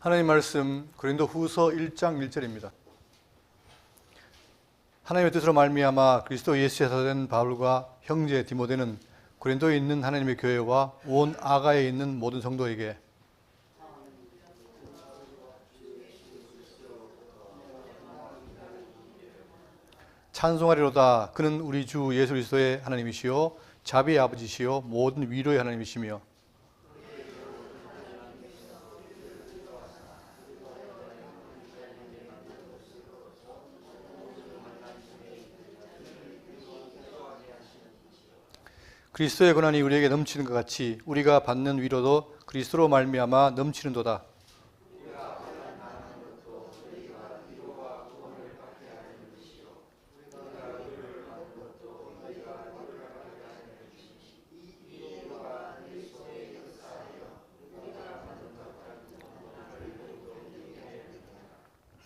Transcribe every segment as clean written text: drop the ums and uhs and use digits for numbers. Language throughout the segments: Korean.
하나님 말씀 고린도후서 1장 1절입니다. 하나님의 뜻으로 말미암아 그리스도 예수에서 된 바울과 형제 디모데는 고린도에 있는 하나님의 교회와 온 아가에 있는 모든 성도에게 찬송하리로다. 그는 우리 주 예수 그리스도의 하나님이시요 자비의 아버지시요 모든 위로의 하나님이시며 그리스도의 고난이 우리에게 넘치는 것 같이 우리가 받는 위로도 그리스도로 말미암아 넘치는도다.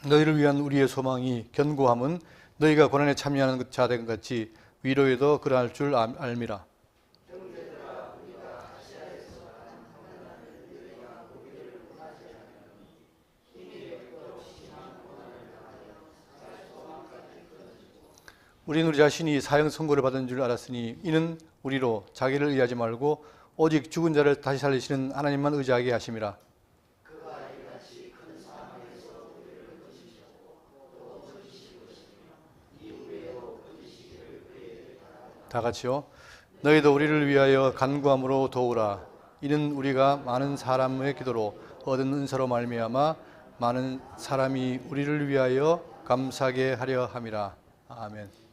너희를 위한 우리의 소망이 견고함은 너희가 고난에 참여하는 자 된 것 같이 위로에도 그러할 줄 알미라. 우리는 우리 자신이 사형 선고를 받은 줄 알았으니 이는 우리로 자기를 의하지 말고 오직 죽은 자를 다시 살리시는 하나님만 의지하게 하심이라. 다 같이요. 너희도 우리를 위하여 간구함으로 도우라. 이는 우리가 많은 사람의 기도로 얻은 은사로 말미암아 많은 사람이 우리를 위하여 감사하게 하려 함이라. 아멘.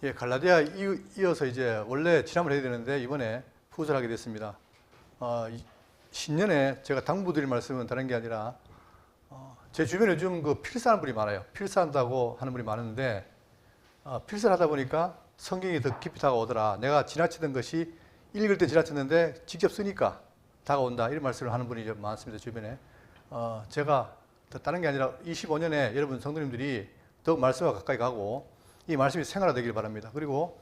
예, 갈라디아 이어서 이제 원래 지난번에 해야 되는데 이번에 후설 하게 됐습니다. 신년에 제가 당부드릴 말씀은 다른 게 아니라 제 주변에 요즘 그 필사하는 분이 많아요. 필사한다고 하는 분이 많은데 필사를 하다 보니까 성경이 더 깊이 다가오더라. 내가 지나치던 것이 읽을 때 지나쳤는데 직접 쓰니까 다가온다. 이런 말씀을 하는 분이 좀 많습니다. 주변에. 제가 다른 게 아니라 25년에 여러분 성도님들이 더욱 말씀과 가까이 가고 이 말씀이 생활화되길 바랍니다. 그리고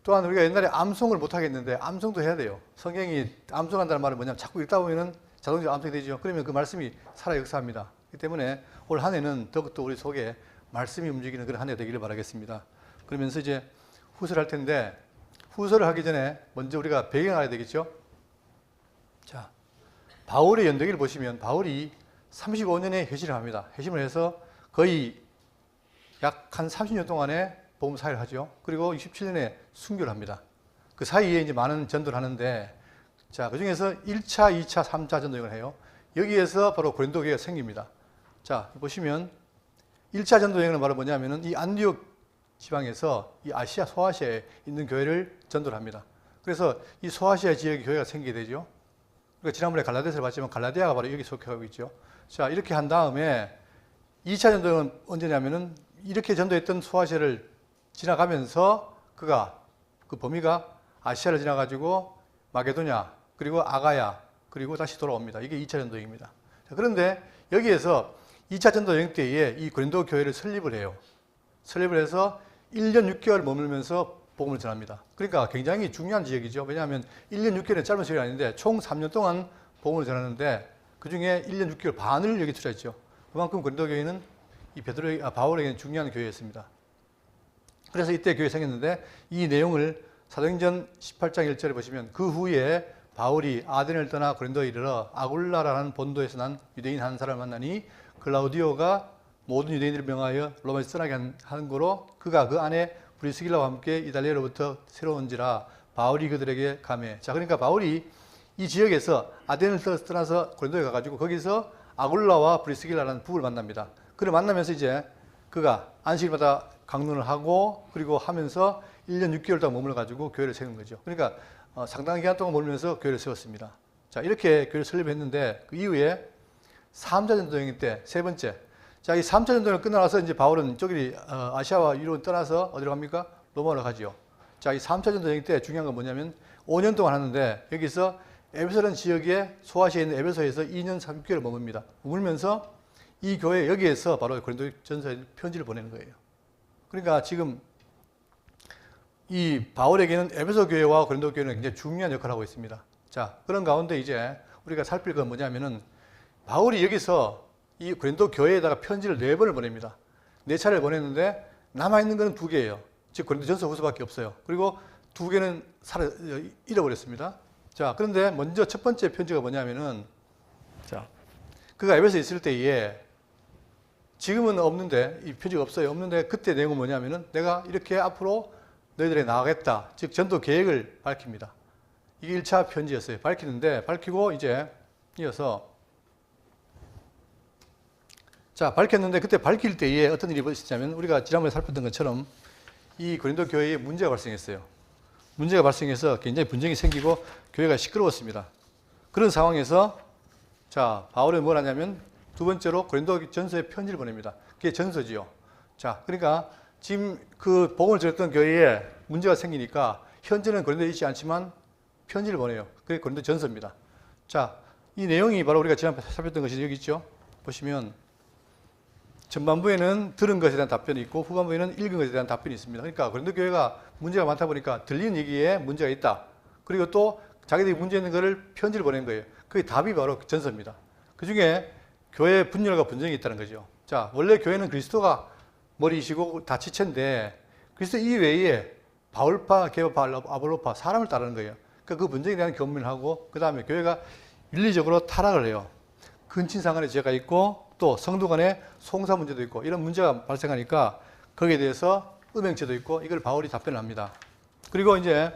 또한 우리가 옛날에 암송을 못하겠는데 암송도 해야 돼요. 성경이 암송한다는 말은 뭐냐면 자꾸 읽다 보면 자동적으로 암송이 되죠. 그러면 그 말씀이 살아 역사합니다. 그렇기 때문에 올 한 해는 더욱더 우리 속에 말씀이 움직이는 그런 한 해 되기를 바라겠습니다. 그러면서 이제 후설할 텐데 후설을 하기 전에 먼저 우리가 배경을 알아야 되겠죠. 자, 바울의 연대기를 보시면 바울이 35년의 회심을 합니다. 회심을 해서 거의 약 한 30년 동안에 복음 사역을 하죠. 그리고 67년에 순교를 합니다. 그 사이에 이제 많은 전도를 하는데, 자, 그 중에서 1차, 2차, 3차 전도행을 해요. 여기에서 바로 고린도 교회가 생깁니다. 자, 보시면 1차 전도행은 바로 뭐냐면은 이 안디옥 지방에서 이 아시아, 소아시아에 있는 교회를 전도를 합니다. 그래서 이 소아시아 지역의 교회가 생기게 되죠. 그러니까 지난번에 갈라디아서를 봤지만 갈라디아가 바로 여기 속해가고 있죠. 자, 이렇게 한 다음에 2차 전도행은 언제냐면은 이렇게 전도했던 소아시아를 지나가면서 그가 그 범위가 아시아를 지나가지고 마게도냐 그리고 아가야 그리고 다시 돌아옵니다. 이게 2차 전도행입니다. 자, 그런데 여기에서 2차 전도 여행 때에 이 고린도 교회를 설립을 해요. 설립을 해서 1년 6개월 머물면서 복음을 전합니다. 그러니까 굉장히 중요한 지역이죠. 왜냐하면 1년 6개월은 짧은 시간이 아닌데 총 3년 동안 복음을 전하는데 그 중에 1년 6개월 반을 여기 투자했죠. 그만큼 고린도 교회는 이 바울에게는 중요한 교회였습니다. 그래서 이때 교회 생겼는데 이 내용을 사도행전 18장 1절에 보시면 그 후에 바울이 아덴을 떠나 고린도에 이르러 아굴라라는 본도에서 난 유대인 한 사람을 만나니 글라우디오가 모든 유대인들을 명하여 로마에서 떠나게 한 거로 그가 그 안에 브리스길라와 함께 이달리아로부터 새로운지라 바울이 그들에게 가매. 자, 그러니까 바울이 이 지역에서 아덴을 떠나서 고린도에 가가지고 거기서 아굴라와 브리스길라라는 부부를 만납니다. 그를 만나면서 이제 그가 안식일마다 강론을 하고 그리고 하면서 1년 6개월 동안 머물러가지고 교회를 세운 거죠. 그러니까 상당한 기간 동안 머물면서 교회를 세웠습니다. 자, 이렇게 교회를 설립했는데 그 이후에 3차 전도여행 때 세 번째. 자, 이 3차 전도를 끝나서 이제 바울은 저기 아시아와 유럽을 떠나서 어디로 갑니까? 로마로 가죠. 자, 이 3차 전도여행 때 중요한 건 뭐냐면 5년 동안 하는데 여기서 에베소라는 지역에 소아시아에 있는 에베소에서 2년 3개월 머뭅니다. 머물면서 이 교회 여기에서 바로 고린도전서에 편지를 보내는 거예요. 그러니까 지금 이 바울에게는 에베소 교회와 고린도 교회는 굉장히 중요한 역할을 하고 있습니다. 자, 그런 가운데 이제 우리가 살필 건 뭐냐면은 바울이 여기서 이 고린도 교회에다가 편지를 4번을 보냅니다. 4차례를 보냈는데 남아있는 거는 2개예요. 즉 고린도전서 후서밖에 없어요. 그리고 2개는 잃어버렸습니다. 자, 그런데 먼저 첫 번째 편지가 뭐냐면은, 자, 그가 에베소에 있을 때에 지금은 없는데, 이 편지가 없어요. 없는데 그때 내용은 뭐냐면은 내가 이렇게 앞으로 너희들에 나가겠다. 즉 전도 계획을 밝힙니다. 이게 1차 편지였어요. 밝히는데, 밝히고 이제 이어서, 자, 밝혔는데 그때 밝힐 때에 어떤 일이 있었냐면 우리가 지난번에 살폈던 것처럼 이 고린도 교회에 문제가 발생했어요. 문제가 발생해서 굉장히 분쟁이 생기고 교회가 시끄러웠습니다. 그런 상황에서 자, 바울은 뭘 하냐면 두 번째로 고린도 전서에 편지를 보냅니다. 그게 전서지요. 자, 그러니까 지금 그 복음을 들었던 교회에 문제가 생기니까 현재는 고린도에 있지 않지만 편지를 보내요. 그게 고린도 전서입니다. 자, 이 내용이 바로 우리가 지난번에 살폈던 것이 여기 있죠. 보시면 전반부에는 들은 것에 대한 답변이 있고 후반부에는 읽은 것에 대한 답변이 있습니다. 그러니까 고린도 교회가 문제가 많다 보니까 들리는 얘기에 문제가 있다. 그리고 또 자기들이 문제 있는 것을 편지를 보낸 거예요. 그게 답이 바로 전서입니다. 그 중에 교회에 분열과 분쟁이 있다는 거죠. 자, 원래 교회는 그리스도가 머리이시고 다 지체인데 그리스도 이외에 바울파, 게바파, 아볼로파 사람을 따르는 거예요. 그러니까 그 분쟁에 대한 견문을 하고 그 다음에 교회가 윤리적으로 타락을 해요. 근친상간의 죄가 있고 또 성도 간의 송사 문제도 있고 이런 문제가 발생하니까 거기에 대해서 음행죄도 있고 이걸 바울이 답변을 합니다. 그리고 이제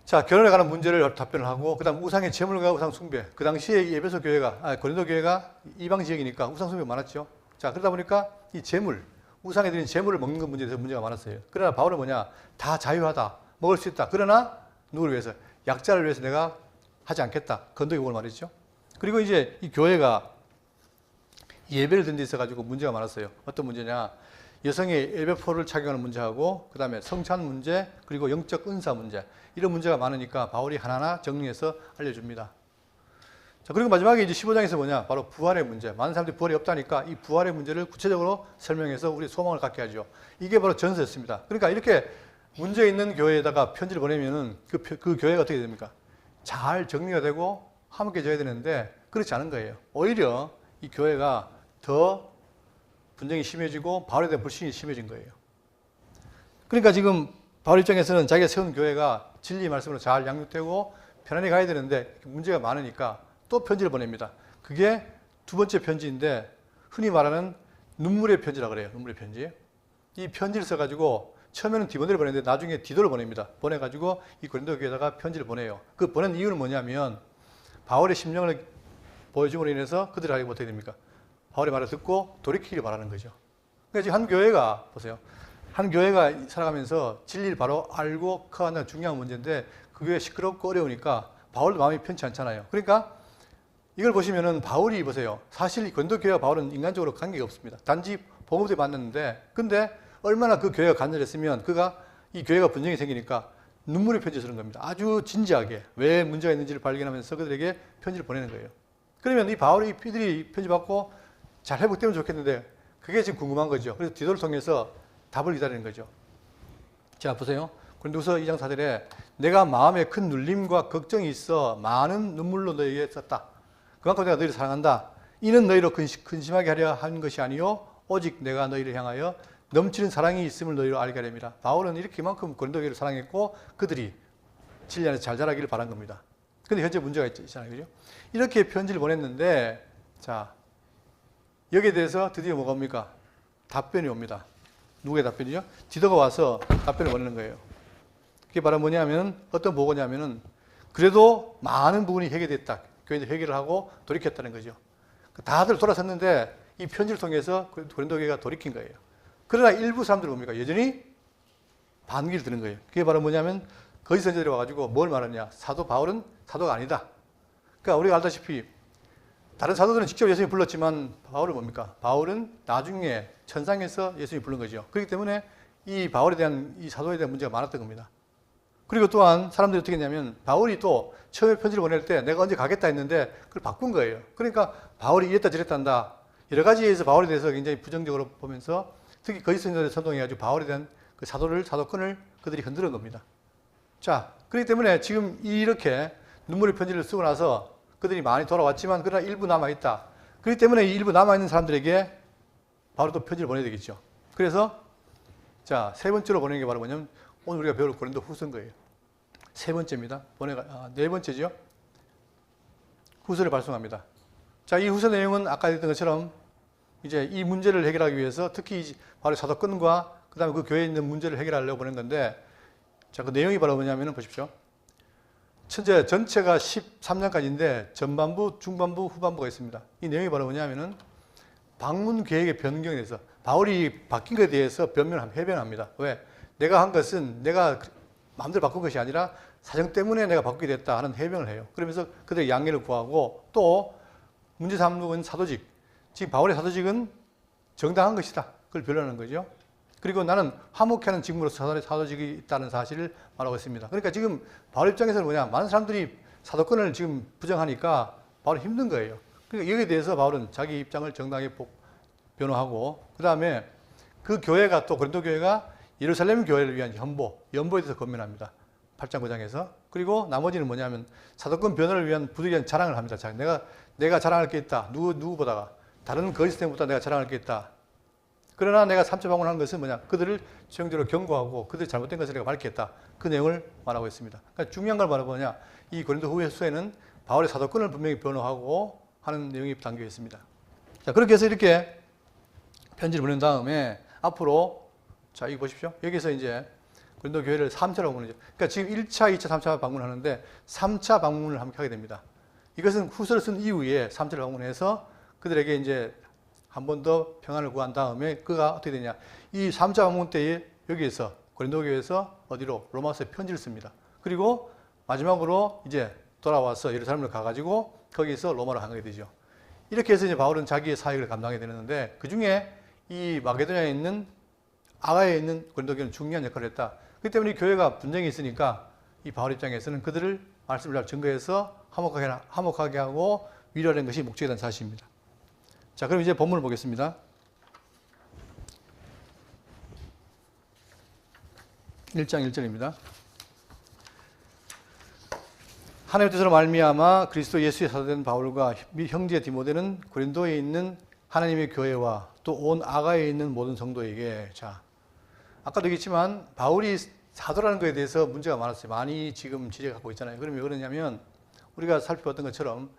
자, 결혼에 관한 문제를 답변을 하고 그다음 우상의 제물과 우상 숭배. 그 당시에 이 에베소 교회가 고린도 교회가 이방 지역이니까 우상 숭배가 많았죠. 자, 그러다 보니까 이 제물, 우상에 드린 제물을 먹는 것 문제에 대해서 문제가 많았어요. 그러나 바울은 뭐냐? 다 자유하다. 먹을 수 있다. 그러나 누구를 위해서? 약자를 위해서 내가 하지 않겠다. 건더기국을 말이죠. 그리고 이제 이 교회가 예배를 드는 데 있어가지고 문제가 많았어요. 어떤 문제냐? 여성의 예배포를 착용하는 문제하고 그 다음에 성찬 문제 그리고 영적 은사 문제 이런 문제가 많으니까 바울이 하나하나 정리해서 알려줍니다. 자, 그리고 마지막에 이제 15장에서 뭐냐? 바로 부활의 문제. 많은 사람들이 부활이 없다니까 이 부활의 문제를 구체적으로 설명해서 우리 소망을 갖게 하죠. 이게 바로 전서였습니다. 그러니까 이렇게 문제 있는 교회에다가 편지를 보내면은 그 교회가 어떻게 됩니까? 잘 정리가 되고 함께져야 되는데 그렇지 않은 거예요. 오히려 이 교회가 더 분쟁이 심해지고 바울에 대한 불신이 심해진 거예요. 그러니까 지금 바울 입장에서는 자기가 세운 교회가 진리 말씀으로 잘 양육되고 편안히 가야 되는데 문제가 많으니까 또 편지를 보냅니다. 그게 두 번째 편지인데 흔히 말하는 눈물의 편지라고 그래요. 눈물의 편지. 이 편지를 써가지고 처음에는 디모데를 보냈는데 나중에 디도를 보냅니다. 보내가지고 이 고린도 교회에다가 편지를 보내요. 그 보낸 이유는 뭐냐면 바울의 심령을 보여줌으로 인해서 그들이 알게 어떻게 됩니까? 바울의 말을 듣고 돌이키기를 바라는 거죠. 그러니까 지금 한 교회가 보세요. 한 교회가 살아가면서 진리를 바로 알고 커가는 중요한 문제인데 그 교회 시끄럽고 어려우니까 바울도 마음이 편치 않잖아요. 그러니까 이걸 보시면은 바울이 보세요. 사실 고린도 교회와 바울은 인간적으로 관계가 없습니다. 단지 복음을 만났는데 근데 얼마나 그 교회가 간절했으면 그가 이 교회가 분쟁이 생기니까 눈물의 편지를 쓰는 겁니다. 아주 진지하게 왜 문제가 있는지를 발견하면서 그들에게 편지를 보내는 거예요. 그러면 이 바울이 이들이 편지 받고 잘 회복되면 좋겠는데 그게 지금 궁금한 거죠. 그래서 디도를 통해서 답을 기다리는 거죠. 자, 보세요. 고린도후서 2장 4절에 내가 마음에 큰 눌림과 걱정이 있어 많은 눈물로 너희에게 썼다. 그만큼 내가 너희를 사랑한다. 이는 너희로 근심하게 하려 한 것이 아니요 오직 내가 너희를 향하여 넘치는 사랑이 있음을 너희로 알게 하렵니다. 바울은 이렇게만큼 고린도 교회를 사랑했고 그들이 진리 안에서 잘 자라기를 바란 겁니다. 근데 현재 문제가 있잖아요. 그죠? 이렇게 편지를 보냈는데 자, 여기에 대해서 드디어 뭐가 옵니까? 답변이 옵니다. 누구의 답변이죠? 디도가 와서 답변을 보내는 거예요. 그게 바로 뭐냐면 어떤 보고냐면은 그래도 많은 부분이 해결됐다. 교회도 해결을 하고 돌이켰다는 거죠. 다들 돌아섰는데 이 편지를 통해서 고린도 교회가 돌이킨 거예요. 그러나 일부 사람들은 뭡니까? 여전히 반기를 드는 거예요. 그게 바로 뭐냐면 거짓 선지자들이 와가지고 뭘 말하냐? 사도 바울은 사도가 아니다. 그러니까 우리가 알다시피 다른 사도들은 직접 예수님이 불렀지만 바울은 뭡니까? 바울은 나중에 천상에서 예수님이 부른 거죠. 그렇기 때문에 이 바울에 대한 이 사도에 대한 문제가 많았던 겁니다. 그리고 또한 사람들이 어떻게 했냐면 바울이 또 처음에 편지를 보낼 때 내가 언제 가겠다 했는데 그걸 바꾼 거예요. 그러니까 바울이 이랬다 저랬다 한다. 여러 가지에서 바울에 대해서 굉장히 부정적으로 보면서 특히 거짓 선지자들을 선동해가지고 바울에 대한 그 사도권을 그들이 흔드는 겁니다. 자, 그렇기 때문에 지금 이렇게 눈물의 편지를 쓰고 나서 그들이 많이 돌아왔지만 그러나 일부 남아있다. 그렇기 때문에 이 일부 남아있는 사람들에게 바로 또 편지를 보내야 되겠죠. 그래서 자, 세 번째로 보내는 게 바로 뭐냐면 오늘 우리가 배울 고린도 후서인 거예요. 세 번째입니다. 네 번째죠. 후서를 발송합니다. 자, 이 후서 내용은 아까 했던 것처럼 이제 이 문제를 해결하기 위해서 특히 바로 사도권과 그 다음에 그 교회에 있는 문제를 해결하려고 보낸 건데, 자, 그 내용이 바로 뭐냐면은 보십시오. 전체가 13장까지인데 전반부, 중반부, 후반부가 있습니다. 이 내용이 바로 뭐냐면은 방문 계획의 변경에 대해서 바울이 바뀐 것에 대해서 해변합니다. 왜? 내가 한 것은 내가 마음대로 바꾼 것이 아니라 사정 때문에 내가 바꾸게 됐다 하는 해명을 해요. 그러면서 그들의 양해를 구하고 또 문제 삼는 사도직, 지금 바울의 사도직은 정당한 것이다. 그걸 변론하는 거죠. 그리고 나는 화목해하는 직무로서 사도직이 있다는 사실을 말하고 있습니다. 그러니까 지금 바울 입장에서는 뭐냐, 많은 사람들이 사도권을 지금 부정하니까 바울이 힘든 거예요. 그러니까 여기에 대해서 바울은 자기 입장을 정당하게 변호하고, 그 다음에 그 교회가 또 고린도 교회가 예루살렘 교회를 위한 연보에 대해서 권면합니다. 8장 9장에서. 그리고 나머지는 뭐냐면 사도권 변호를 위한 부득이한 자랑을 합니다. 자, 내가 자랑할 게 있다. 누구보다가 다른 거짓됨보다 내가 자랑할 게 있다. 그러나 내가 3차 방문한 것은 뭐냐, 그들을 지형적으로 경고하고 그들이 잘못된 것을 내가 밝혔다. 그 내용을 말하고 있습니다. 그러니까 중요한 걸 말하면 뭐냐, 이 고린도 후서에는 바울의 사도권을 분명히 변호하고 하는 내용이 담겨 있습니다. 자, 그렇게 해서 이렇게 편지를 보낸 다음에 앞으로, 자, 이거 보십시오. 여기서 이제 고린도 교회를 3차로 방문하죠. 그러니까 지금 1차, 2차, 3차 방문하는데 3차 방문을 함께 하게 됩니다. 이것은 후서를 쓴 이후에 3차를 방문해서 그들에게 이제 한 번 더 평안을 구한 다음에 그가 어떻게 되냐. 이 3차 방문 때에 여기에서 고린도 교회에서 어디로? 로마서에 편지를 씁니다. 그리고 마지막으로 이제 돌아와서 예루살렘을 가가지고 거기서 로마로 향하게 되죠. 이렇게 해서 이제 바울은 자기의 사역을 감당하게 되는데, 그 중에 이 마게도냐에 있는 아가야에 있는 고린도 교회는 중요한 역할을 했다. 그렇기 때문에 이 교회가 분쟁이 있으니까 이 바울 입장에서는 그들을 말씀을 잘 증거해서 화목하게 하고 위로하는 것이 목적이라는 사실입니다. 자, 그럼 이제 본문을 보겠습니다. 1장 1절입니다. 하나님의 뜻으로 말미암아 그리스도 예수의 사도된 바울과 형제 디모데는 고린도에 있는 하나님의 교회와 또 온 아가야에 있는 모든 성도에게, 자, 아까도 얘기했지만 바울이 사도라는 것에 대해서 문제가 많았어요. 많이 지금 지적하고 있잖아요. 그러면 왜 그러냐면 우리가 살펴봤던 것처럼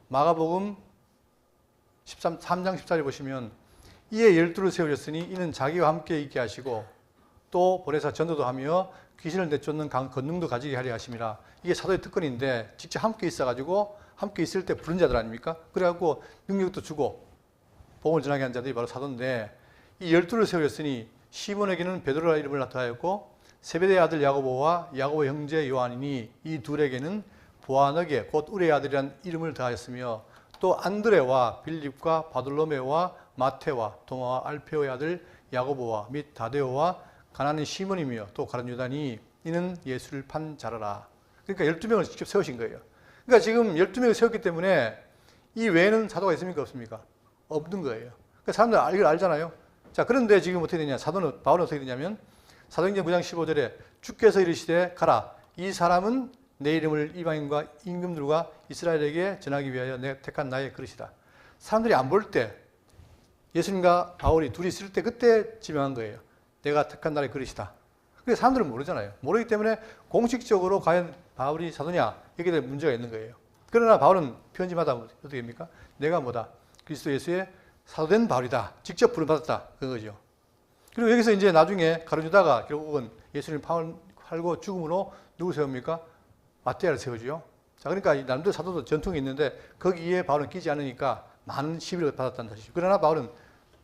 마가복음 3장 14절 보시면 이에 12를 세우셨으니 이는 자기와 함께 있게 하시고 또 보내사 전도도 하며 귀신을 내쫓는 권능도 가지게 하려 하심이라. 이게 사도의 특권인데 직접 함께 있어가지고 함께 있을 때 부른 자들 아닙니까? 그래갖고 능력도 주고 복음을 전하게 한 자들이 바로 사도인데, 이 12를 세우셨으니 시몬에게는 베드로라 이름을 나타하였고 세베대의 아들 야고보와 야고보 형제 요한이니 이 둘에게는 보아너게 곧 우리의 아들이란 이름을 더하였으며 또 안드레와 빌립과 바돌로메와 마테와 도마와 알페오의 아들 야고보와 및 다데오와 가나안의 시몬이며 또 가룟 유다니 이는 예수를 판 자라라. 그러니까 12명을 직접 세우신 거예요. 그러니까 지금 12명을 세웠기 때문에 이 외에는 사도가 있습니까? 없습니까? 없는 거예요. 그러니까 사람들 이걸 알잖아요. 자, 그런데 지금 어떻게 되냐. 바울은 어떻게 되냐면 사도행전 9장 15절에 주께서 이르시되 가라. 이 사람은 내 이름을 이방인과 임금들과 이스라엘에게 전하기 위하여 내가 택한 나의 그릇이다. 사람들이 안 볼 때 예수님과 바울이 둘이 있을 때 그때 지명한 거예요. 내가 택한 나의 그릇이다. 그게 사람들은 모르잖아요. 모르기 때문에 공식적으로 과연 바울이 사도냐 여기에 대한 문제가 있는 거예요. 그러나 바울은 편지마다 어떻게 됩니까? 내가 뭐다? 그리스도 예수의 사도된 바울이다. 직접 부름받았다. 그거죠. 그리고 여기서 이제 나중에 가룟 유다가 결국은 예수님 팔고 죽음으로 누구 세웁니까? 마태아를 세우죠. 자, 그러니까 이 남들 사도도 전통이 있는데 거기에 바울은 끼지 않으니까 많은 시비를 받았다는 사실이죠. 그러나 바울은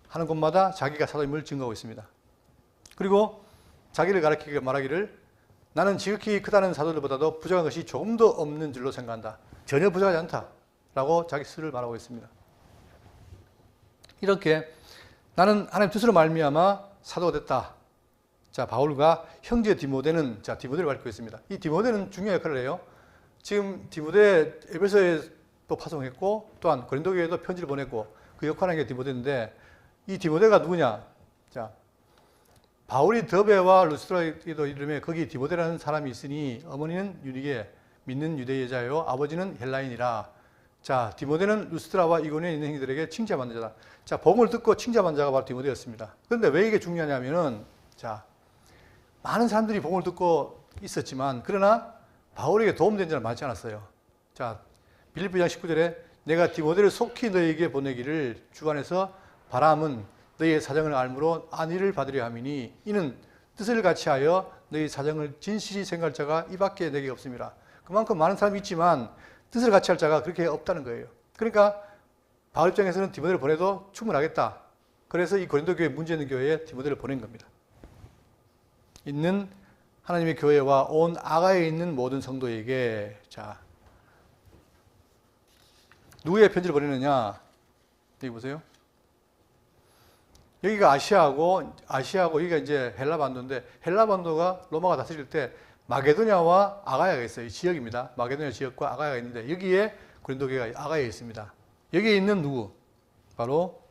하는 곳마다 자기가 사도임을 증거하고 있습니다. 그리고 자기를 가리키게 말하기를 나는 지극히 크다는 사도들보다도 부족한 것이 조금도 없는 줄로 생각한다. 전혀 부족하지 않다라고 자기 스스로를 말하고 있습니다. 이렇게 나는 하나님 뜻으로 말미암아 사도가 됐다. 자, 바울과 형제 디모데는, 자, 디모데를 밝히고 있습니다. 이 디모데는 중요한 역할을 해요. 지금 디모데 에베소에 또 파송했고 또한 고린도 교회에도 편지를 보냈고 그 역할을 하는 게 디모데인데, 이 디모데가 누구냐? 자, 바울이 더베와 루스드라에도 이름에 거기 디모데라는 사람이 있으니 어머니는 유리게 믿는 유대 여자요 아버지는 헬라인이라. 자, 디모데는 루스드라와 이고니에 있는 형제들에게 칭찬받는 자다. 자, 복음을 듣고 칭찬받는 자가 바로 디모데였습니다. 그런데 왜 이게 중요하냐면은, 자, 많은 사람들이 복음을 듣고 있었지만, 그러나 바울에게 도움된 자는 많지 않았어요. 자, 빌립보장 19절에 내가 디모데를 속히 너에게 보내기를 주 안에서 바람은 너희의 사정을 알므로 안위를 받으려 함이니 이는 뜻을 같이하여 너희 사정을 진실히 생각할 자가 이밖에 내게 없습니다. 그만큼 많은 사람이 있지만 뜻을 같이 할 자가 그렇게 없다는 거예요. 그러니까 바울 입장에서는 디모데를 보내도 충분하겠다. 그래서 이 고린도 교회 문제 있는 교회에 디모데를 보낸 겁니다. 있는 하나님의 교회와 온 아가에 있는 모든 성도에게. 자, 누구의 편지를 보내느냐? 여기 보세요. 여기가 아시아고 여기가 이제 헬라 반도인데, 헬라 반도가 로마가 다스릴 때 마게도냐와 아가야가 있어요. 이 지역입니다. 마게도냐 지역과 아가야가 있는데 여기에 고린도 교회가 아가야에 있습니다. 여기에 있는 누구? 바로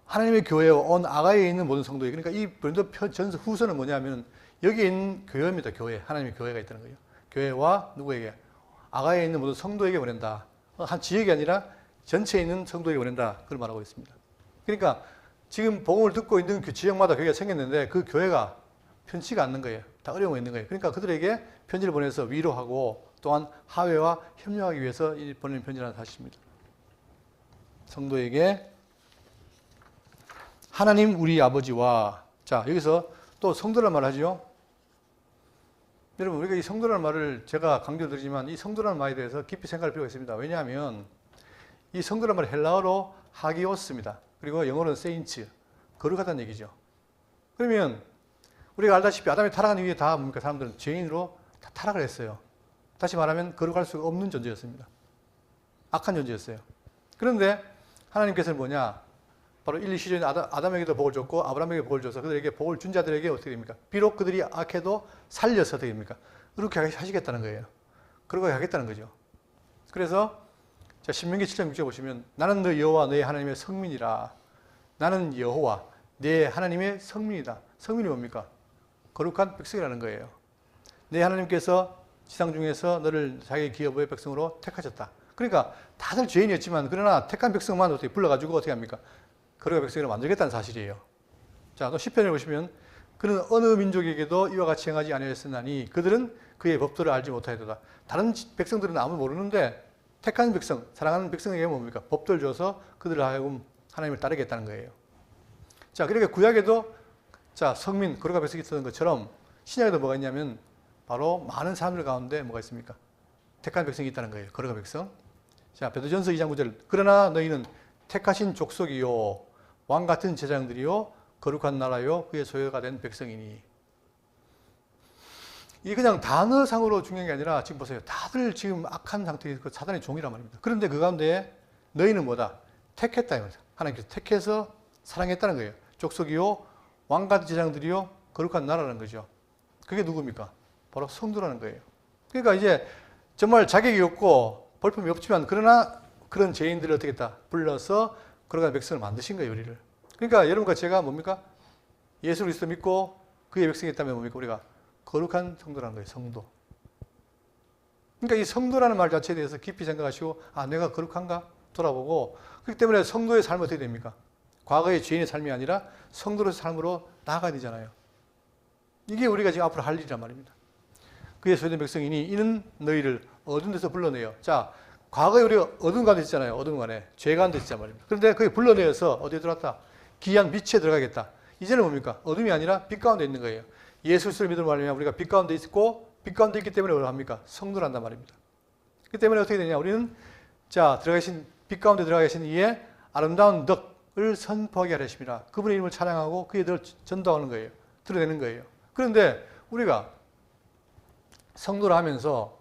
하나님의 교회와 온 아가야에 있는 모든 성도에게. 그러니까 이 고린도 전서 후서는 뭐냐면 여기에 있는 교회입니다. 교회. 하나님의 교회가 있다는 거예요. 교회와 누구에게? 아가야에 있는 모든 성도에게 보낸다. 한 지역이 아니라 전체에 있는 성도에게 보낸다. 그걸 말하고 있습니다. 그러니까 지금 복음을 듣고 있는 그 지역마다 교회가 생겼는데 그 교회가 편치가 않는 거예요. 다 어려움이 있는 거예요. 그러니까 그들에게 편지를 보내서 위로하고 또한 하회와 협력하기 위해서 보내는 편지라는 사실입니다. 성도에게 하나님 우리 아버지와. 자, 여기서 또 성도라는 말을 하죠. 여러분, 우리가 이 성도라는 말을 제가 강조드리지만 이 성도라는 말에 대해서 깊이 생각할 필요가 있습니다. 왜냐하면 이 성도라는 말은 헬라어로 하기오스입니다. 그리고 영어로는 세인츠, 거룩하다는 얘기죠. 그러면 우리가 알다시피 아담이 타락한 이후에 다 뭡니까? 사람들은 죄인으로 다 타락을 했어요. 다시 말하면 거룩할 수가 없는 존재였습니다. 악한 존재였어요. 그런데 하나님께서는 뭐냐? 바로 1, 2시즌에 아담에게도 복을 줬고 아브라함에게 복을 줘서 그들에게 복을 준 자들에게 어떻게 됩니까? 비록 그들이 악해도 살려서 어떻게 됩니까? 그렇게 하시겠다는 거예요. 그렇게 하겠다는 거죠. 그래서 자, 신명기 7장 6절 보시면 나는 너 여호와 너의 하나님의 성민이라. 나는 여호와 내 하나님의 성민이다. 성민이 뭡니까? 거룩한 백성이라는 거예요. 내 하나님께서 지상 중에서 너를 자기 기업의 백성으로 택하셨다. 그러니까 다들 죄인이었지만 그러나 택한 백성만 어떻게 불러가지고 어떻게 합니까? 거룩한 백성으로 만들겠다는 사실이에요. 자, 또 10편을 보시면 그는 어느 민족에게도 이와 같이 행하지 아니하였으나니 그들은 그의 법도를 알지 못하였도다. 다른 백성들은 아무 모르는데 택한 백성, 사랑하는 백성에게 뭡니까? 법도를 줘서 그들을 하여금 하나님을 따르겠다는 거예요. 자, 그러니까 구약에도 자, 성민, 거룩한 백성이 있었던 것처럼 신약에도 뭐가 있냐면 바로 많은 사람들 가운데 뭐가 있습니까? 택한 백성이 있다는 거예요. 거룩한 백성. 자, 베드로전서 2장 9절. 그러나 너희는 택하신 족속이요 왕 같은 제장들이요 거룩한 나라요 그의 소유가 된 백성이니. 이게 그냥 단어상으로 중요한 게 아니라 지금 보세요. 다들 지금 악한 상태에서 그 사단의 종이란 말입니다. 그런데 그 가운데 너희는 뭐다? 택했다. 하나님께서 택해서 사랑했다는 거예요. 족속이요 왕 같은 제장들이요 거룩한 나라라는 거죠. 그게 누굽니까? 바로 성도라는 거예요. 그러니까 이제 정말 자격이 없고 볼품이 없지만 그러나 그런 죄인들을 어떻게 했다? 불러서 거룩한 백성을 만드신 거예요, 우리를. 그러니까 여러분과 제가 뭡니까? 예수 그리스도 믿고 그의 백성이 있다면 뭡니까? 우리가 거룩한 성도라는 거예요, 성도. 그러니까 이 성도라는 말 자체에 대해서 깊이 생각하시고 아, 내가 거룩한가? 돌아보고 그렇기 때문에 성도의 삶은 어떻게 됩니까? 과거의 죄인의 삶이 아니라 성도의 삶으로 나아가야 되잖아요. 이게 우리가 지금 앞으로 할 일이란 말입니다. 그의 소유된 백성이니 이는 너희를 어두운 데서 불러내요. 자, 과거에 우리가 어두운 가운데 있잖아요. 어두운 가운데. 죄 가운데 있단 말입니다. 그런데 그게 불러내어서 어디에 들어왔다? 귀한 빛에 들어가겠다. 이제는 뭡니까? 어둠이 아니라 빛 가운데 있는 거예요. 예수 그리스도를 믿음으로 말하면 우리가 빛 가운데 있고 빛 가운데 있기 때문에 뭘 합니까? 성도란단 말입니다. 그렇기 때문에 어떻게 되냐? 우리는 자, 빛 가운데 들어가 계신 이의 아름다운 덕을 선포하게 하려 하십니다. 그분의 이름을 찬양하고 그의 덕을 전도하는 거예요. 드러내는 거예요. 그런데 우리가 성도를 하면서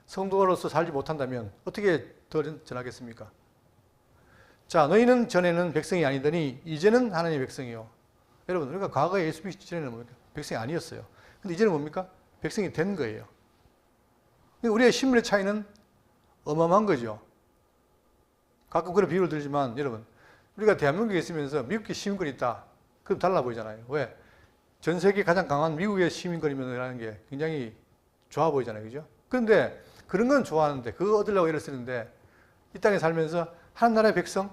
성도로서 살지 못한다면 어떻게 더 전하겠습니까? 자, 너희는 전에는 백성이 아니더니 이제는 하나님의 백성이요. 여러분, 우리가 과거에 예수 믿기 전에는 뭡니까? 백성이 아니었어요. 근데 이제는 뭡니까? 백성이 된 거예요. 우리의 신분의 차이는 어마어마한 거죠. 가끔 그런 비유를 들지만 여러분, 우리가 대한민국에 있으면서 미국의 시민권이 있다. 그럼 달라 보이잖아요. 왜? 전 세계 가장 강한 미국의 시민권이라는 게 굉장히 좋아 보이잖아요. 그죠? 그런데 그런 건 좋아하는데 그거 얻으려고 애를 쓰는데 이 땅에 살면서 하나님 나라의 백성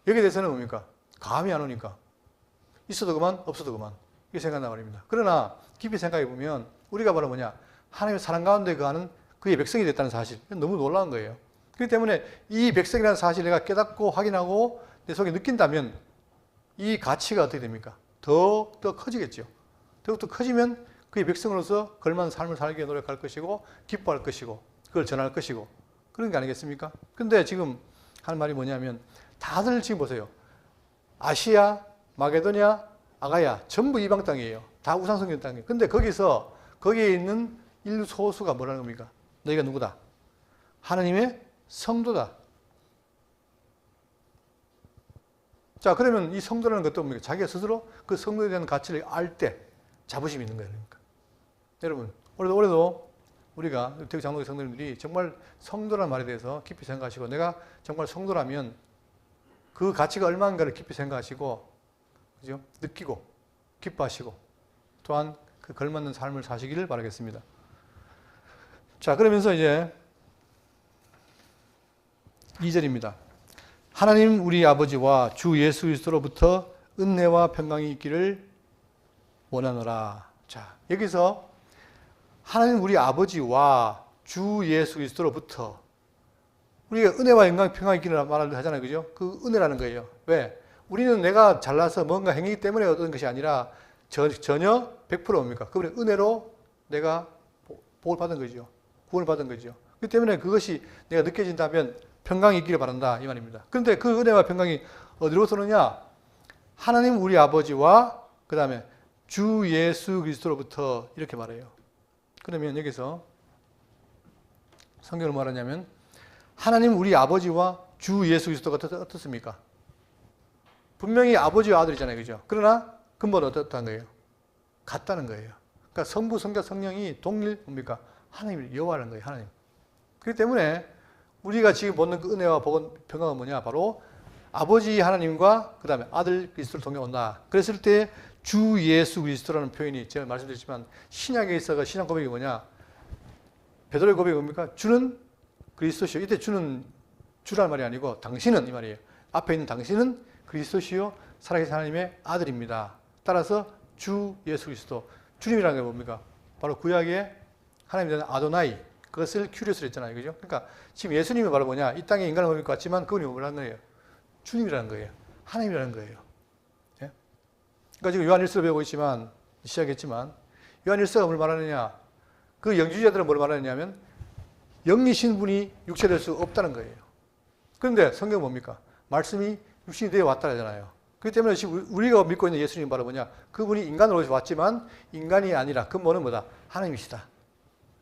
여기에 대해서는 뭡니까? 감이 안 오니까 있어도 그만 없어도 그만 이게 생각나 말입니다. 그러나 깊이 생각해 보면 우리가 바로 뭐냐? 하나님의 사랑 가운데 거하는 그의 백성이 됐다는 사실. 너무 놀라운 거예요. 그렇기 때문에 이 백성이라는 사실을 내가 깨닫고 확인하고 내 속에 느낀다면 이 가치가 어떻게 됩니까? 더욱더 커지겠죠. 더욱더 커지면 그의 백성으로서 걸맞는 삶을 살기 위해 노력할 것이고 기뻐할 것이고 그걸 전할 것이고 그런 게 아니겠습니까? 근데 지금 하는 말이 뭐냐면 다들 지금 보세요. 아시아, 마게도냐, 아가야 전부 이방 땅이에요. 다 우상숭배 땅이에요. 근데 거기에 있는 일소수가 뭐라는 겁니까? 너희가 누구다? 하나님의 성도다. 자, 그러면 이 성도라는 것도 뭡니까? 자기가 스스로 그 성도에 대한 가치를 알 때 자부심이 있는 거예요. 그러니까. 여러분, 올해도 우리가 대구 장로교 성도님들이 정말 성도라는 말에 대해서 깊이 생각하시고 내가 정말 성도라면 그 가치가 얼마인가를 깊이 생각하시고 그죠? 느끼고 기뻐하시고 또한 그 걸맞는 삶을 사시기를 바라겠습니다. 자, 그러면서 이제 2절입니다. 하나님 우리 아버지와 주 예수 그리스도로부터 은혜와 평강이 있기를 원하노라. 자, 여기서 하나님 우리 아버지와 주 예수 그리스도로부터 우리가 은혜와 영광 평강이 있기를 말을 하잖아요. 그죠? 그 은혜라는 거예요. 왜? 우리는 내가 잘나서 뭔가 행위기 때문에 얻은 것이 아니라 전혀 100% 뭡니까? 그분의 은혜로 내가 복을 받은 거죠. 구원을 받은 거죠. 그렇기 때문에 그것이 내가 느껴진다면 평강이 있기를 바란다 이 말입니다. 그런데 그 은혜와 평강이 어디로부터 오느냐? 하나님 우리 아버지와 그 다음에 주 예수 그리스도로부터 이렇게 말해요. 그러면 여기서 성경을 말하냐면 하나님 우리 아버지와 주 예수 그리스도가 어떻습니까? 분명히 아버지와 아들이잖아요. 그죠? 그러나 근본은 어떻다는 거예요? 같다는 거예요. 그러니까 성부, 성자, 성령이 동일 뭡니까? 하나님을 여호와라는 거예요. 하나님. 그렇기 때문에 우리가 지금 보는 그 은혜와 복은 평강은 뭐냐? 바로 아버지 하나님과 그 다음에 아들 그리스도를 통해 온다. 그랬을 때 주 예수 그리스도라는 표현이 제가 말씀드렸지만 신약에 있어서 신약 고백이 뭐냐? 베드로의 고백이 뭡니까? 주는 그리스도시요. 이때 주는 주라는 말이 아니고 당신은 이 말이에요. 앞에 있는 당신은 그리스도시요 살아계신 하나님의 아들입니다. 따라서 주 예수 그리스도 주님이라는 게 뭡니까? 바로 구약에 하나님이 되는 아도나이 그것을 큐리오스로 했잖아요. 그죠? 그러니까 지금 예수님이 바로 뭐냐? 이 땅에 인간을 몸입고 왔지만 그분이 뭐라는 거예요? 주님이라는 거예요. 하나님이라는 거예요. 예? 그러니까 지금 요한일서를 배우고 있지만 시작했지만 요한일서가 뭘 말하느냐? 그 영주자들은 뭘 말하느냐면 영이신 분이 육체될 수 없다는 거예요. 그런데 성경은 뭡니까? 말씀이 육신이 되어 왔다 하잖아요. 그렇기 때문에 지금 우리가 믿고 있는 예수님이 바로 뭐냐? 그분이 인간으로 왔지만 인간이 아니라 근본은 뭐다? 하나님이시다.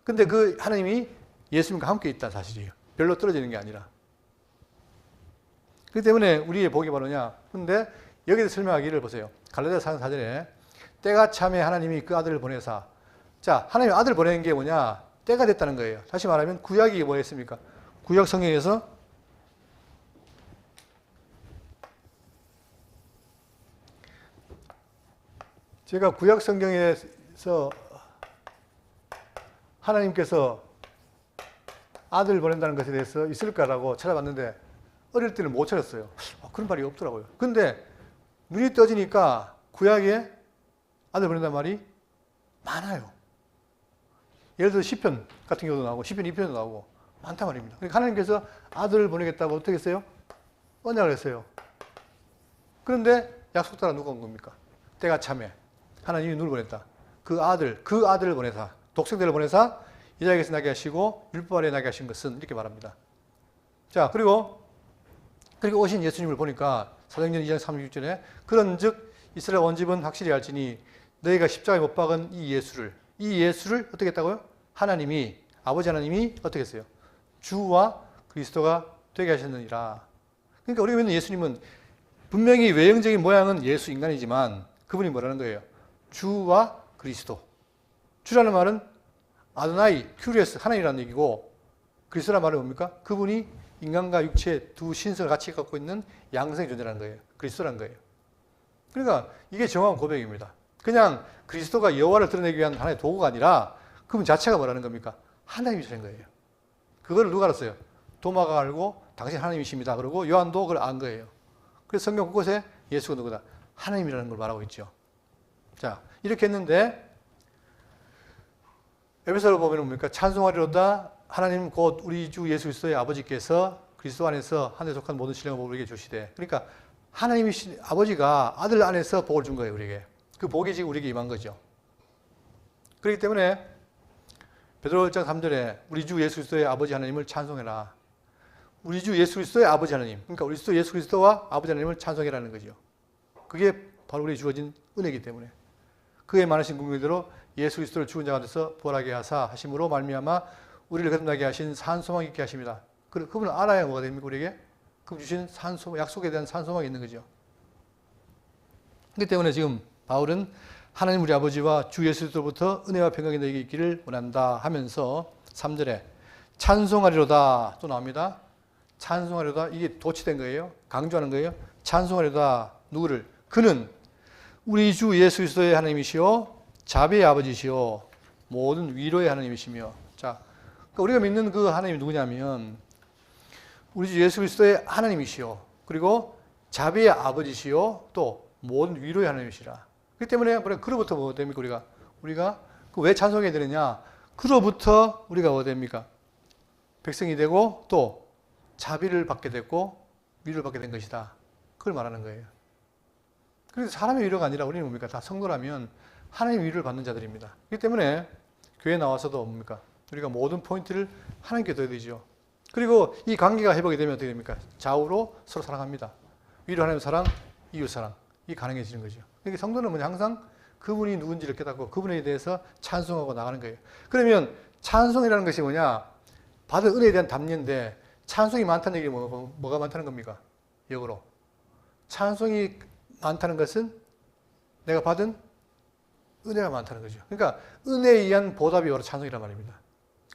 근데 그 하나님이 예수님과 함께 있다는 사실이에요. 별로 떨어지는 게 아니라. 그렇기 때문에 우리의 복이 뭐냐? 근데 여기서 설명하기를 보세요. 갈라디아서 4절에 때가 참에 하나님이 그 아들을 보내사. 자, 하나님이 아들을 보내는 게 뭐냐? 때가 됐다는 거예요. 다시 말하면 구약이 뭐였습니까? 구약 성경에서 제가 구약 성경에서 하나님께서 아들을 보낸다는 것에 대해서 있을까라고 찾아봤는데 어릴 때는 못 찾았어요. 그런 말이 없더라고요. 근데 눈이 떠지니까 구약에 아들 보낸다는 말이 많아요. 예를 들어 시편 같은 경우도 나오고 시편 2편도 나오고 많단 말입니다. 그러니까 하나님께서 아들을 보내겠다고 어떻게 했어요? 언약을 했어요. 그런데 약속 따라 누가 온 겁니까? 때가 참에 하나님이 누굴 보냈다? 그 아들을 보내사 독생자를 보내사 이자에게서 나게 하시고 율법 아래 나게 하신 것은 이렇게 말합니다. 자, 그리고 오신 예수님을 보니까 사도행전 2장 36절에 그런즉 이스라엘 온 집은 확실히 알지니 너희가 십자가에 못 박은 이 예수를 어떻게 했다고요? 하나님이 아버지 하나님이 어떻게 했어요? 주와 그리스도가 되게 하셨느니라. 그러니까 우리가 믿는 예수님은 분명히 외형적인 모양은 예수 인간이지만 그분이 뭐라는 거예요? 주와 그리스도. 주라는 말은 아도나이, 큐리오스, 하나님이라는 얘기고 그리스도라는 말은 뭡니까? 그분이 인간과 육체 두 신성을 같이 갖고 있는 양성의 존재라는 거예요. 그리스도라는 거예요. 그러니까 이게 정확한 고백입니다. 그냥 그리스도가 여호와를 드러내기 위한 하나의 도구가 아니라 그분 자체가 뭐라는 겁니까? 하나님이시라는 거예요. 그거를 누가 알았어요? 도마가 알고 당신 하나님이십니다. 그러고 요한도 그걸 안 거예요. 그래서 성경 곳곳에 예수가 누구다? 하나님이라는 걸 말하고 있죠. 자, 이렇게 했는데 에베소를 보면 뭡니까? 찬송하리로다 하나님 곧 우리 주 예수 그리스도의 아버지께서 그리스도 안에서 하늘에 속한 모든 신령을 우리에게 주시되, 그러니까 하나님이신 아버지가 아들 안에서 복을 준 거예요, 우리에게. 그 복이 지금 우리에게 임한 거죠. 그렇기 때문에 베드로 1장 3절에 우리 주 예수 그리스도의 아버지 하나님을 찬송해라. 우리 주 예수 그리스도의 아버지 하나님, 그러니까 우리 주 예수 그리스도와 아버지 하나님을 찬송해라는 거죠. 그게 바로 우리에게 주어진 은혜이기 때문에 그의 많으신 궁극대로 예수 그리스도를 죽은 자 가운데서 부활하게 하사 하심으로 말미암아 우리를 거듭나게 하신 산소망 있게 하십니다. 그분을 알아야 뭐가 됩니까, 우리에게? 그분 주신 산소망, 약속에 대한 산소망이 있는 거죠. 그렇기 때문에 지금 바울은 하나님 우리 아버지와 주 예수 그리스도로부터 은혜와 평강이 너에게 있기를 원한다 하면서 3절에 찬송하리로다 또 나옵니다. 찬송하리로다, 이게 도치된 거예요. 강조하는 거예요. 찬송하리로다. 누구를? 그는 우리 주 예수 그리스도의 하나님이시요 자비의 아버지시요 모든 위로의 하나님이시며. 자, 그러니까 우리가 믿는 그 하나님이 누구냐면 우리 주 예수 그리스도의 하나님이시요 그리고 자비의 아버지시요 또 모든 위로의 하나님이시라. 그렇기 때문에 그로부터 뭐 됩니까? 우리가 왜 찬송해야 되느냐? 그로부터 우리가 뭐 됩니까? 백성이 되고 또 자비를 받게 됐고 위로를 받게 된 것이다. 그걸 말하는 거예요. 그래서 사람의 위로가 아니라 우리는 뭡니까? 다 성도라면 하나님의 위로를 받는 자들입니다. 그렇기 때문에 교회에 나와서도 뭡니까? 우리가 모든 포인트를 하나님께 둬야 되죠. 그리고 이 관계가 회복이 되면 어떻게 됩니까? 좌우로 서로 사랑합니다. 위로 하나님 사랑, 이웃 사랑. 이 가능해지는 거죠. 그러니까 성도는 뭐냐? 항상 그분이 누군지를 깨닫고 그분에 대해서 찬송하고 나가는 거예요. 그러면 찬송이라는 것이 뭐냐? 받은 은혜에 대한 담례인데 찬송이 많다는 얘기는 뭐가 많다는 겁니까? 역으로. 찬송이 많다는 것은 내가 받은 은혜가 많다는 거죠. 그러니까 은혜에 의한 보답이 바로 찬송이란 말입니다.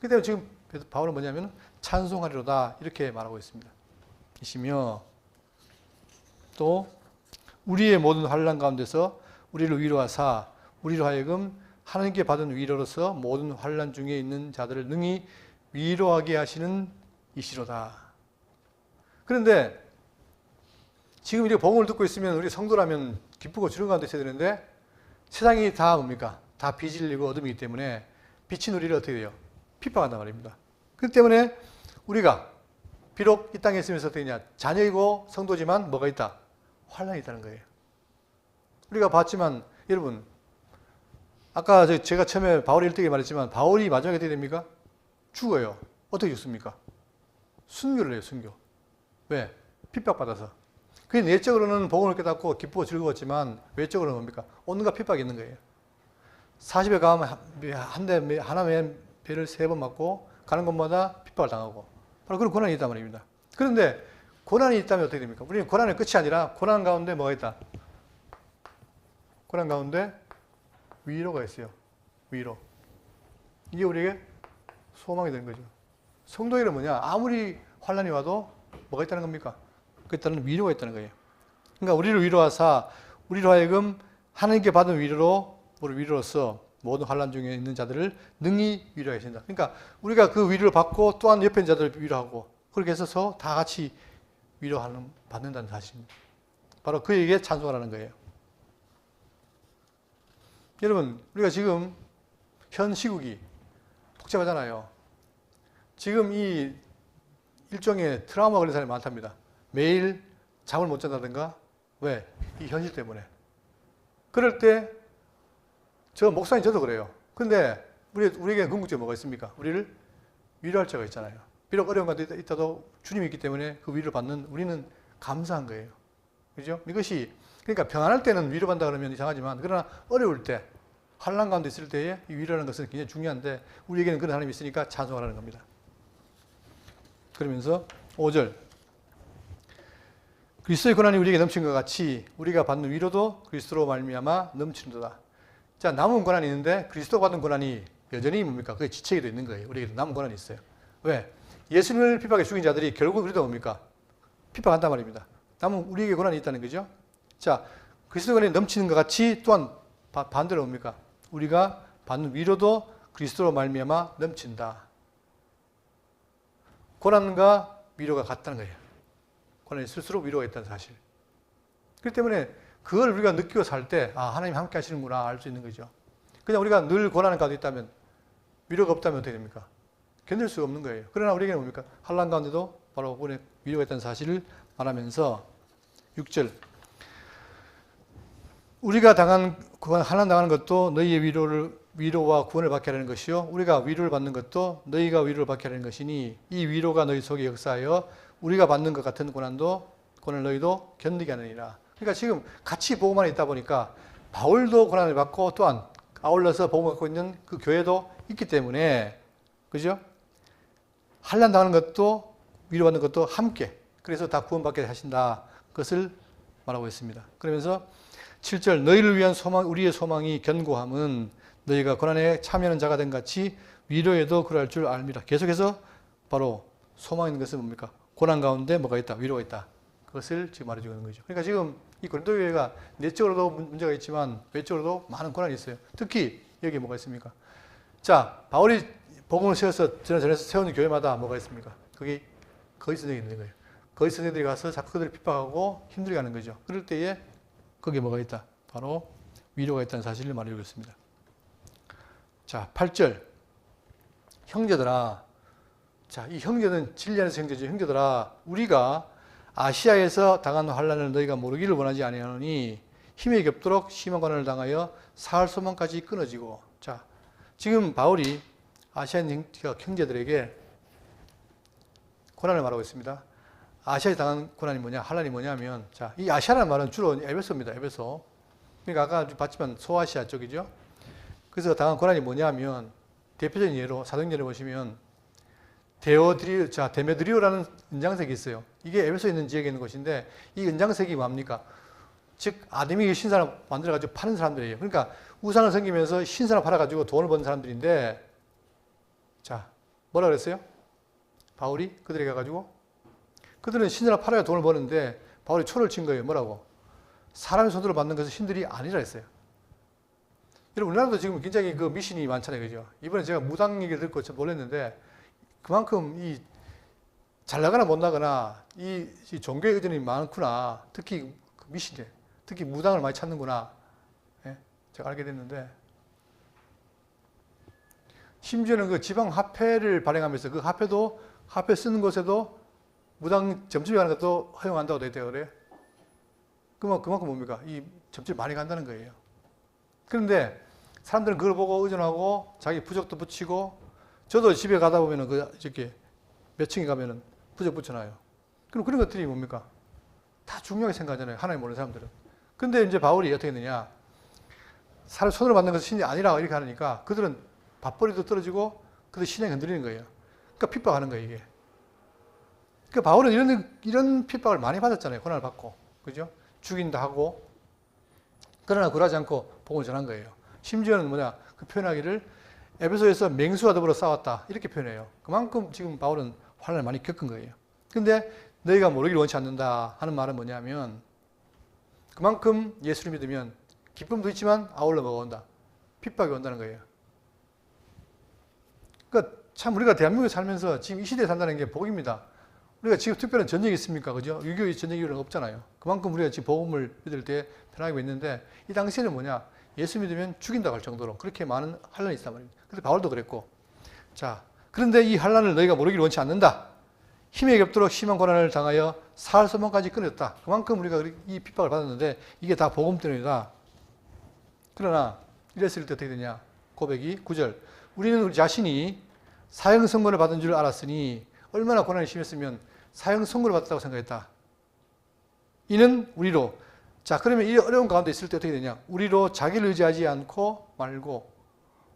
그렇기 때문에 지금 바울은 뭐냐면 찬송하리로다 이렇게 말하고 있습니다. 이시며 또 우리의 모든 환난 가운데서 우리를 위로하사 우리로 하여금 하나님께 받은 위로로서 모든 환난 중에 있는 자들을 능히 위로하게 하시는 이시로다. 그런데 지금 이렇게 복음을 듣고 있으면 우리 성도라면 기쁘고 주름 가운데 있어야 되는데 세상이 다 뭡니까? 다 비질리고 어둠이기 때문에 빛인 우리를 어떻게 돼요? 핍박한단 말입니다. 그렇기 때문에 우리가 비록 이 땅에 있으면서 어떻게 되냐? 자녀이고 성도지만 뭐가 있다? 환난이 있다는 거예요. 우리가 봤지만 여러분 아까 제가 처음에 바울이 일대기 말했지만 바울이 마지막에 어떻게 됩니까? 죽어요. 어떻게 죽습니까? 순교를 해요. 순교. 왜? 핍박받아서. 그게 내적으로는 복음을 깨닫고 기쁘고 즐거웠지만 외적으로는 뭡니까? 온갖 핍박이 있는 거예요. 40에 가면 하나의 배를 3번 맞고 가는 곳마다 핍박을 당하고 바로 그런 고난이 있단 말입니다. 그런데 고난이 있다면 어떻게 됩니까? 우리는 고난의 끝이 아니라 고난 가운데 뭐가 있다? 고난 가운데 위로가 있어요. 위로. 이게 우리에게 소망이 되는 거죠. 성도에는 뭐냐? 아무리 환난이 와도 뭐가 있다는 겁니까? 그 있다는 위로가 있다는 거예요. 그러니까 우리를 위로하사 우리로 하여금 하나님께 받은 위로로서 모든 환난 중에 있는 자들을 능히 위로하게 하신다. 그러니까 우리가 그 위로를 받고 또한 옆에 있는 자들을 위로하고 그렇게 해서 다 같이 받는다는 사실입니다. 바로 그에게 찬송하라는 거예요. 여러분, 우리가 지금 현 시국이 복잡하잖아요. 지금 이 일종의 트라우마 걸린 사람이 많답니다. 매일 잠을 못 잔다든가. 왜? 이 현실 때문에. 그럴 때 저 목사님 저도 그래요. 근데 우리에게 궁극적인 뭐가 있습니까? 우리를 위로할 자가 있잖아요. 비록 어려운 것도 있다도 주님이 있기 때문에 그 위로를 받는 우리는 감사한 거예요. 그죠? 이것이 그러니까 평안할 때는 위로받는다 그러면 이상하지만 그러나 어려울 때 환난 가운데 있을 때에 이 위로라는 것은 굉장히 중요한데 우리에게는 그런 하나님이 있으니까 찬송하라는 겁니다. 그러면서 5절 그리스도의 고난이 우리에게 넘친 것 같이 우리가 받는 위로도 그리스도로 말미암아 넘치는도다. 자, 남은 고난이 있는데 그리스도 받은 고난이 여전히 뭡니까? 그게 지체기도 있는 거예요. 우리에게 남은 고난이 있어요. 왜? 예수님을 핍박해 죽인 자들이 결국 우리도 뭡니까? 핍박한단 말입니다. 남은 우리에게 고난이 있다는 거죠. 자, 그리스도 고난이 넘치는 것 같이 또한 반대로 뭡니까? 우리가 받는 위로도 그리스도로 말미암아 넘친다. 고난과 위로가 같다는 거예요. 고난이 있을수록 위로가 있다는 사실. 그렇기 때문에 그걸 우리가 느끼고 살 때 하나님 함께 하시는구나 알 수 있는 거죠. 그냥 우리가 늘 고난 가운데 있다면, 위로가 없다면 어떻게 됩니까? 견딜 수가 없는 거예요. 그러나 우리에게는 뭡니까? 환난 가운데도 바로 그분의 위로가 있다는 사실을 말하면서 6절 우리가 환난 당하는 것도 너희의 위로와 구원을 받게 하려는 것이요 우리가 위로를 받는 것도 너희가 위로를 받게 하려는 것이니 이 위로가 너희 속에 역사하여 우리가 받는 것 같은 고난을 너희도 견디게 하느니라. 그러니까 지금 같이 복음 안에 있다 보니까 바울도 고난을 받고 또한 아울러서 복음을 갖고 있는 그 교회도 있기 때문에, 그죠? 환난 당하는 것도 위로받는 것도 함께, 그래서 다 구원받게 하신다. 그것을 말하고 있습니다. 그러면서 7절 너희를 위한 소망, 우리의 소망이 견고함은 너희가 고난에 참여하는 자가 된 같이 위로에도 그러할 줄 압니다. 계속해서 바로 소망 있는 것은 뭡니까? 고난 가운데 뭐가 있다? 위로가 있다. 그것을 지금 말해주고 있는 거죠. 그러니까 지금 이 고린도 교회가 내적으로도 문제가 있지만 외적으로도 많은 고난이 있어요. 특히 여기 뭐가 있습니까? 자, 바울이 복음을 세워서 전해서 세우는 교회마다 뭐가 있습니까? 그게 거짓 선생이 있는 거예요. 거짓 선생들이 가서 자꾸 그들을 핍박하고 힘들게 하는 거죠. 그럴 때에 거기에 뭐가 있다? 바로 위로가 있다는 사실을 말해주고 있습니다. 자, 8절 형제들아, 자, 이 형제는 진리 안에서 형제죠. 형제들아, 우리가 아시아에서 당한 환난을 너희가 모르기를 원하지 아니하노니 힘에 겹도록 심한 고난을 당하여 사할 소망까지 끊어지고. 자, 지금 바울이 아시아인 형제들에게 고난을 말하고 있습니다. 아시아에 당한 고난이 뭐냐, 환난이 뭐냐면, 자, 이 아시아라는 말은 주로 에베소입니다. 에베소. 그러니까 아까 봤지만 소아시아 쪽이죠. 그래서 당한 고난이 뭐냐면 대표적인 예로 사도행전에 보시면 데메드리오라는 은장색이 있어요. 이게 에베소에 있는 지역에 있는 곳인데 이 은장색이 뭡니까? 즉 아데미 신사를 만들어가지고 파는 사람들이에요. 그러니까 우상을 섬기면서 신사를 팔아가지고 돈을 버는 사람들인데, 자, 뭐라 그랬어요? 바울이 그들에게 가가지고 그들은 신사를 팔아야 돈을 버는데 바울이 초를 친 거예요. 뭐라고? 사람의 손으로 만든 것은 신들이 아니라 했어요. 여러분, 우리나라도 지금 굉장히 그 미신이 많잖아요. 그죠? 이번에 제가 무당 얘기를 듣고 좀 놀랐는데 그만큼 이 잘 나가나 못 나가나 이 종교의 의존이 많구나. 특히 그 미신에, 특히 무당을 많이 찾는구나. 예? 제가 알게 됐는데, 심지어는 그 지방 화폐를 발행하면서 그 화폐 쓰는 곳에도 무당 점집이 가는 것도 허용한다고 되어 있대요. 그래? 그만큼 뭡니까? 이 점집이 많이 간다는 거예요. 그런데 사람들은 그걸 보고 의존하고 자기 부적도 붙이고, 저도 집에 가다 보면은 이렇게 몇 층에 가면은 부적 붙여놔요. 그럼 그런 것들이 뭡니까? 다 중요하게 생각하잖아요. 하나님 모르는 사람들은. 근데 이제 바울이 어떻게 했느냐? 사람 손으로 만든 것은 신이 아니라 이렇게 하니까 그들은 밥벌이도 떨어지고 그들 신앙이 흔들리는 거예요. 그러니까 핍박하는 거예요, 이게. 그러니까 바울은 이런 핍박을 많이 받았잖아요. 고난을 받고. 그죠? 죽인다 하고. 그러나 굴하지 않고 복음을 전한 거예요. 심지어는 그 표현하기를 에베소에서 맹수와 더불어 싸웠다. 이렇게 표현해요. 그만큼 지금 바울은 환난을 많이 겪은 거예요. 근데 너희가 모르기를 원치 않는다 하는 말은 뭐냐면 그만큼 예수를 믿으면 기쁨도 있지만 아울러 뭐가 온다? 핍박이 온다는 거예요. 그러니까 참 우리가 대한민국에 살면서 지금 이 시대에 산다는 게 복입니다. 우리가 지금 특별한 전쟁이 있습니까? 그죠? 6.25 전쟁 이유는 없잖아요. 그만큼 우리가 지금 복음을 믿을 때 편하게 믿는데 이 당시에는 뭐냐? 예수 믿으면 죽인다고 할 정도로 그렇게 많은 환난이 있단 말입니다. 그래서 바울도 그랬고. 자, 그런데 이 환난을 너희가 모르기를 원치 않는다. 힘에 겹도록 심한 고난을 당하여 사할 소망까지 끊었다. 그만큼 우리가 이 핍박을 받았는데 이게 다 복음 때문이다. 그러나 이랬을 때 어떻게 되냐? 고백이 9절. 우리는 우리 자신이 사형 선고를 받은 줄 알았으니 얼마나 고난이 심했으면 사형 선고를 받았다고 생각했다. 이는 우리로. 자, 그러면 이 어려운 가운데 있을 때 어떻게 되냐? 우리로 자기를 의지하지 않고 말고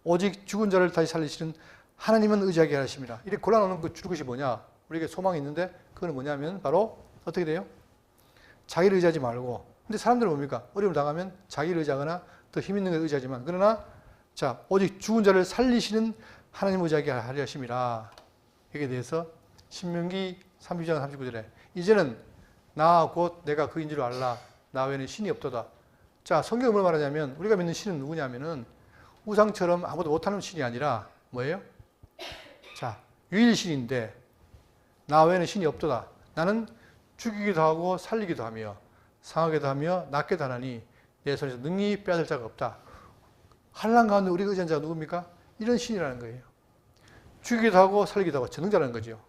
오직 죽은 자를 다시 살리시는 하나님은 의지하게 하십니다. 이렇게 고난 오는 것이 뭐냐? 우리에게 소망이 있는데 그건 뭐냐면 바로 어떻게 돼요? 자기를 의지하지 말고. 근데 사람들은 뭡니까? 어려움을 당하면 자기를 의지하거나 더 힘 있는 걸 의지하지만, 그러나 자, 오직 죽은 자를 살리시는 하나님 의지하게 하려 하심이라. 여기에 대해서 신명기 32장 39절에 이제는 나 곧 내가 그인 줄 알라. 나 외에는 신이 없도다. 자, 성경은 뭘 말하냐면 우리가 믿는 신은 누구냐면은 우상처럼 아무도 못하는 신이 아니라 뭐예요? 자, 유일신인데 나 외에는 신이 없도다. 나는 죽이기도 하고 살리기도 하며 상하게도 하며 낫게도 하나니 내 손에서 능히 빼앗을 자가 없다. 환난 가운데 우리가 의지한 자가 누굽니까? 이런 신이라는 거예요. 죽이기도 하고 살리기도 하고 전능자라는 거죠.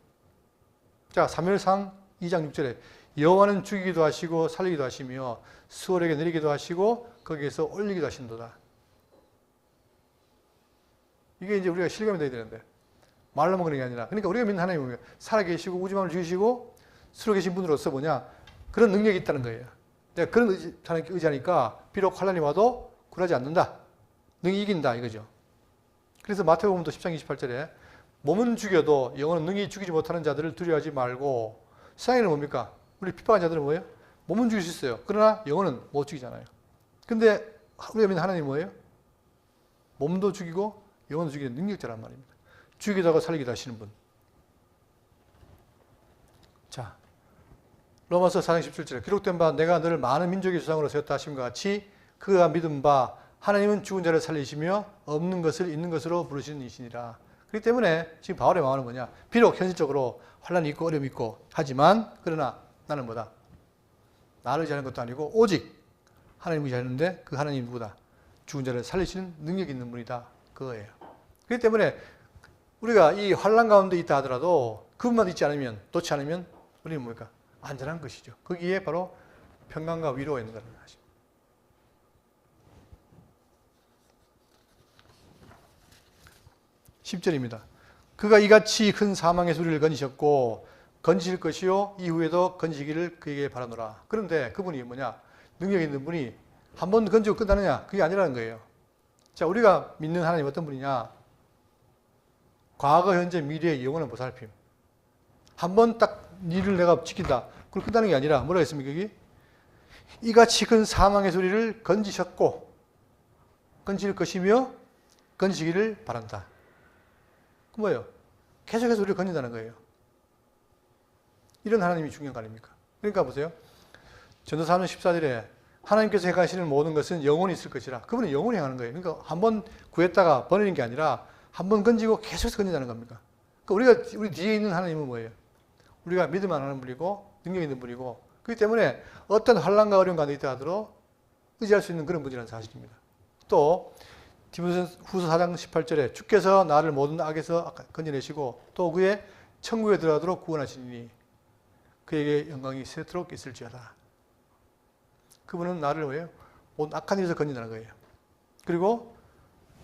자, 사무엘상 2장 6절에 여호와는 죽이기도 하시고 살리기도 하시며 수월에게 내리기도 하시고 거기에서 올리기도 하신도다. 이게 이제 우리가 실감이 돼야 되는데 말로만 그런 게 아니라, 그러니까 우리가 믿는 하나님은 뭐예요? 살아계시고 우주만을 지으시고 살아계신 분으로서 뭐냐? 그런 능력이 있다는 거예요. 내가 그런 하나님께 의지하니까 비록 환난이 와도 굴하지 않는다. 능히 이긴다 이거죠. 그래서 마태복음도 10장 28절에 몸은 죽여도 영혼은 능히 죽이지 못하는 자들을 두려워하지 말고, 세상에는 뭡니까? 우리 핍박한 자들은 뭐예요? 몸은 죽일 수 있어요. 그러나 영혼은 못 죽이잖아요. 근데 우리가 믿는 하나님이 뭐예요? 몸도 죽이고 영혼도 죽이는 능력자란 말입니다. 죽이기도 하고 살리기도 하시는 분. 자, 로마서 4장 17절에 기록된 바 내가 너를 많은 민족의 조상으로 세웠다 하심과 같이 그가 믿은 바 하나님은 죽은 자를 살리시며 없는 것을 있는 것으로 부르시는 이시니라. 그렇기 때문에 지금 바울의 마음은 뭐냐? 비록 현실적으로 환난이 있고 어려움이 있고 하지만 그러나 나는 뭐다? 나를 의지하는 것도 아니고 오직 하나님을 의지하는데 그 하나님이 누구다? 죽은 자를 살리시는 능력이 있는 분이다. 그거예요. 그렇기 때문에 우리가 이 환난 가운데 있다 하더라도 그분만 있지 않으면, 놓지 않으면 우리는 뭡니까? 안전한 것이죠. 거기에 바로 평강과 위로가 있는 거라는 것이죠. 10절입니다. 그가 이같이 큰 사망의 소리를 건지셨고 건지실 것이요 이후에도 건지기를 그에게 바라노라. 그런데 그분이 뭐냐? 능력 있는 분이 한 번 건지고 끝나느냐? 그게 아니라는 거예요. 자, 우리가 믿는 하나님 어떤 분이냐? 과거, 현재, 미래의 영원한 보살핌. 한 번 딱 일을 내가 지킨다. 그걸 끝나는 게 아니라 뭐라고 했습니까? 여기? 이같이 큰 사망의 소리를 건지셨고 건질 것이며 건지기를 바란다. 그 뭐예요? 계속해서 우리를 건진다는 거예요. 이런 하나님이 중요한 거 아닙니까? 그러니까 보세요. 전도사 3장 14절에 하나님께서 행하시는 모든 것은 영원히 있을 것이라. 그분은 영원히 행하는 거예요. 그러니까 한 번 구했다가 버리는 게 아니라 한 번 건지고 계속해서 건진다는 겁니까? 그러니까 우리 뒤에 있는 하나님은 뭐예요? 우리가 믿으면 하는 분이고 능력 있는 분이고, 그렇기 때문에 어떤 환난과 어려움 가운데 있다 하더라도 의지할 수 있는 그런 분이라는 사실입니다. 또 디모데후서 4장 18절에 주께서 나를 모든 악에서 건져내시고 또 그의 천국에 들어가도록 구원하시니 그에게 영광이 세토록 있을지어다. 그분은 나를 왜요? 모든 악한 일에서 건진다는 거예요. 그리고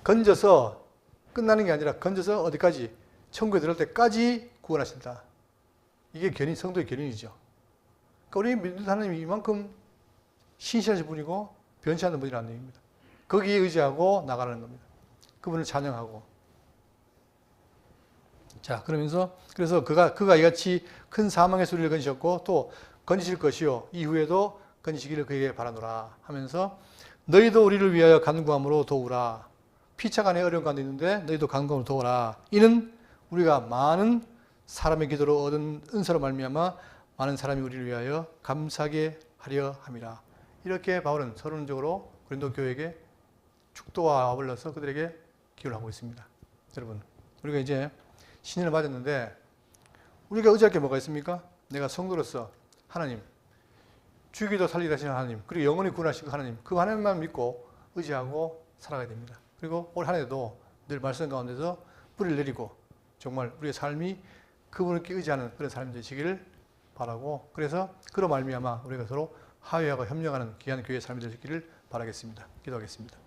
건져서 끝나는 게 아니라 건져서 어디까지? 천국에 들어갈 때까지 구원하신다. 이게 성도의 견인이죠. 그러니까 우리 믿는 하나님이 이만큼 신실하신 분이고 변치 않는 분이라는 얘기입니다. 거기에 의지하고 나가는 겁니다. 그분을 찬양하고. 자, 그러면서 그래서 그가 이같이 큰 사망의 소리를 건지셨고 또 건지실 것이요 이후에도 건지시기를 그에게 바라노라 하면서 너희도 우리를 위하여 간구함으로 도우라. 피차간에 어려운 가운데 있는데 너희도 간구함으로 도우라. 이는 우리가 많은 사람의 기도로 얻은 은사로 말미암아 많은 사람이 우리를 위하여 감사하게 하려 함이라. 이렇게 바울은 서론적으로 고린도 교회에게 축도와 아울러서 그들에게 기도를 하고 있습니다. 여러분, 우리가 이제 신년을 맞았는데 우리가 의지할 게 뭐가 있습니까? 내가 성도로서 하나님, 죽이기도 살리기도 하시는 하나님, 그리고 영원히 구원하시는 하나님, 그 하나님만 믿고 의지하고 살아가야 됩니다. 그리고 올 한 해도 늘 말씀 가운데서 뿌리를 내리고 정말 우리의 삶이 그분께 의지하는 그런 삶이 되시기를 바라고, 그래서 그로 말미암아 우리가 서로 화해하고 협력하는 귀한 교회의 삶이 되시기를 바라겠습니다. 기도하겠습니다.